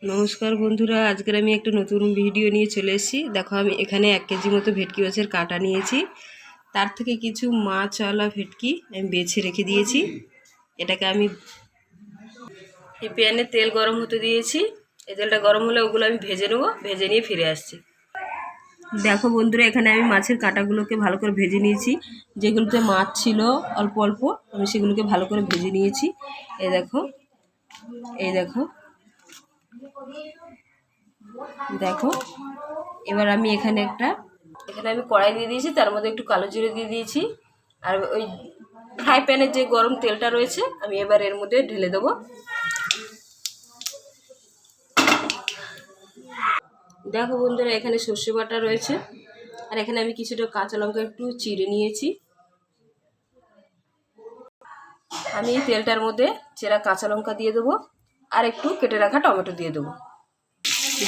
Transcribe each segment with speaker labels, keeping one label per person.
Speaker 1: নমস্কার বন্ধুরা, আজকের আমি একটা নতুন ভিডিও নিয়ে চলে এসেছি। দেখো, আমি এখানে 1 কেজি মতো ভেটকি মাছের কাঁটা নিয়েছি। তার থেকে কিছু মাছওয়ালা ভেটকি আমি বেছে রেখে দিয়েছি। এটাকে আমি এই প্যানে তেল গরম হতে দিয়েছি। এই তেলটা গরম হলে ওগুলো আমি ভেজে নেবো, ভেজে নিয়ে ফিরে আসছি। দেখো বন্ধুরা, এখানে আমি মাছের কাঁটাগুলোকে ভালো করে ভেজে নিয়েছি। যেগুলোতে মাছ ছিল অল্প অল্প, আমি সেগুলোকে ভালো করে ভেজে নিয়েছি। এই দেখো, এই দেখো দেখো এবার আমি এখানে আমি কড়াই দিয়ে দিয়েছি, তার মধ্যে একটু কালো জিরে দিয়ে দিয়েছি। আর ওই ফ্রাই প্যানের যে গরম তেলটা রয়েছে আমি এবার এর মধ্যে ঢেলে দেবো। দেখো বন্ধুরা, এখানে সর্ষে বাটা রয়েছে, আর এখানে আমি কিছুটা কাঁচা লঙ্কা একটু চিড়ে নিয়েছি। আমি এই তেলটার মধ্যে চেরা কাঁচা লঙ্কা দিয়ে দেবো, আর একটু কেটে রাখা টমেটো দিয়ে দেবো।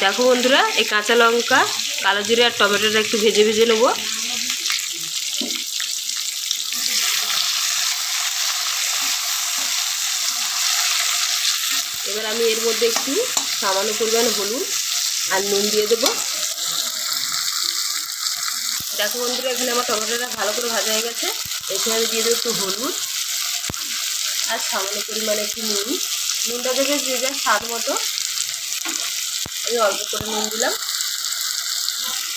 Speaker 1: দেখো বন্ধুরা, এই কাঁচা লঙ্কা, কালো জিরে আর টমেটোটা একটু ভেজে ভেজে নেবো। এবার আমি এর মধ্যে একটু সামান্য পরিমাণে হলুদ আর নুন দিয়ে দেবো। দেখো বন্ধুরা, এখানে আমার টমেটোটা ভালো করে ভাজা হয়ে গেছে। এখানে আমি দিয়ে দেবো একটু হলুদ আর সামান্য পরিমাণে একটু নুন। নুনটা দেবে যে যার স্বাদ মতো, আমি অল্প করে নুন দিলাম।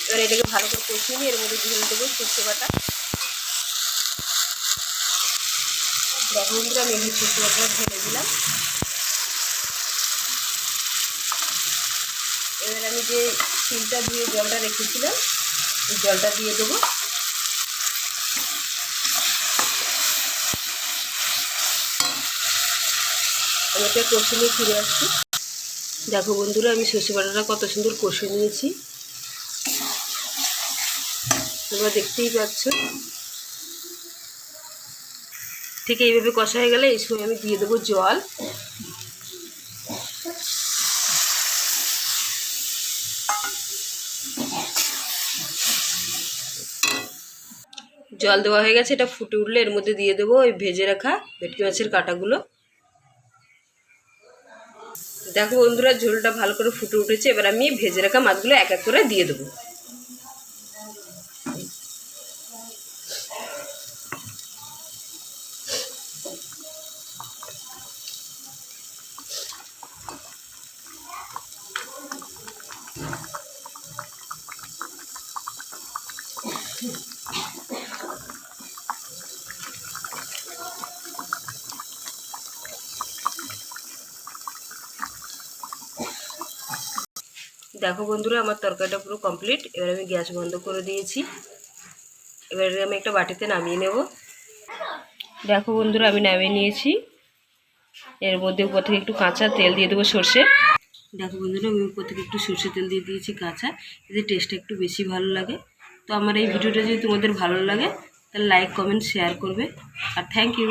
Speaker 1: এবার এটাকে ভালো করে কষিয়ে নিয়ে এর মধ্যে ঢেলে দেবো সর্ষে বাটা। দেখো বন্ধুরা, আমি এমনি সর্ষে বাটা ঢেলে দিলাম। এবার আমি যে শিলটা দিয়ে জলটা রেখেছিলাম, এই জলটা দিয়ে দেবো। আমি এটা কষে নিয়ে ফিরে আসছি। দেখো বন্ধুরা, আমি সর্ষে বাটাটা কত সুন্দর কষে নিয়েছি, তোমরা দেখতেই পাচ্ছ। ঠিক এইভাবে কষা হয়ে গেলে এই সময় আমি দিয়ে দেবো জল। জল দেওয়া হয়ে গেছে, এটা ফুটে উঠলে এর মধ্যে দিয়ে দেবো ওই ভেজে রাখা ভেটকি মাছের কাঁটাগুলো। দেখো বন্ধুরা, ঝোলটা ভালো করে ফুটে উঠেছে। এবার আমি ভেজে রাখা মাছগুলো এক এক করে দিয়ে দেবো। দেখো বন্ধুরা, আমার তরকারিটা পুরো কমপ্লিট। এবার আমি গ্যাস বন্ধ করে দিয়েছি। এবার আমি একটা বাটিতে নামিয়ে নেব। দেখো বন্ধুরা, আমি নামিয়ে নিয়েছি। এর মধ্যে উপর থেকে একটু কাঁচা তেল দিয়ে দেবো, সর্ষে। দেখো বন্ধুরা, আমি উপর থেকে একটু সর্ষে তেল দিয়ে দিয়েছি কাঁচা, এতে টেস্টটা একটু বেশি ভালো লাগে। তো আমার এই ভিডিওটা যদি তোমাদের ভালো লাগে তাহলে লাইক, কমেন্ট, শেয়ার করবে। আর থ্যাংক ইউ।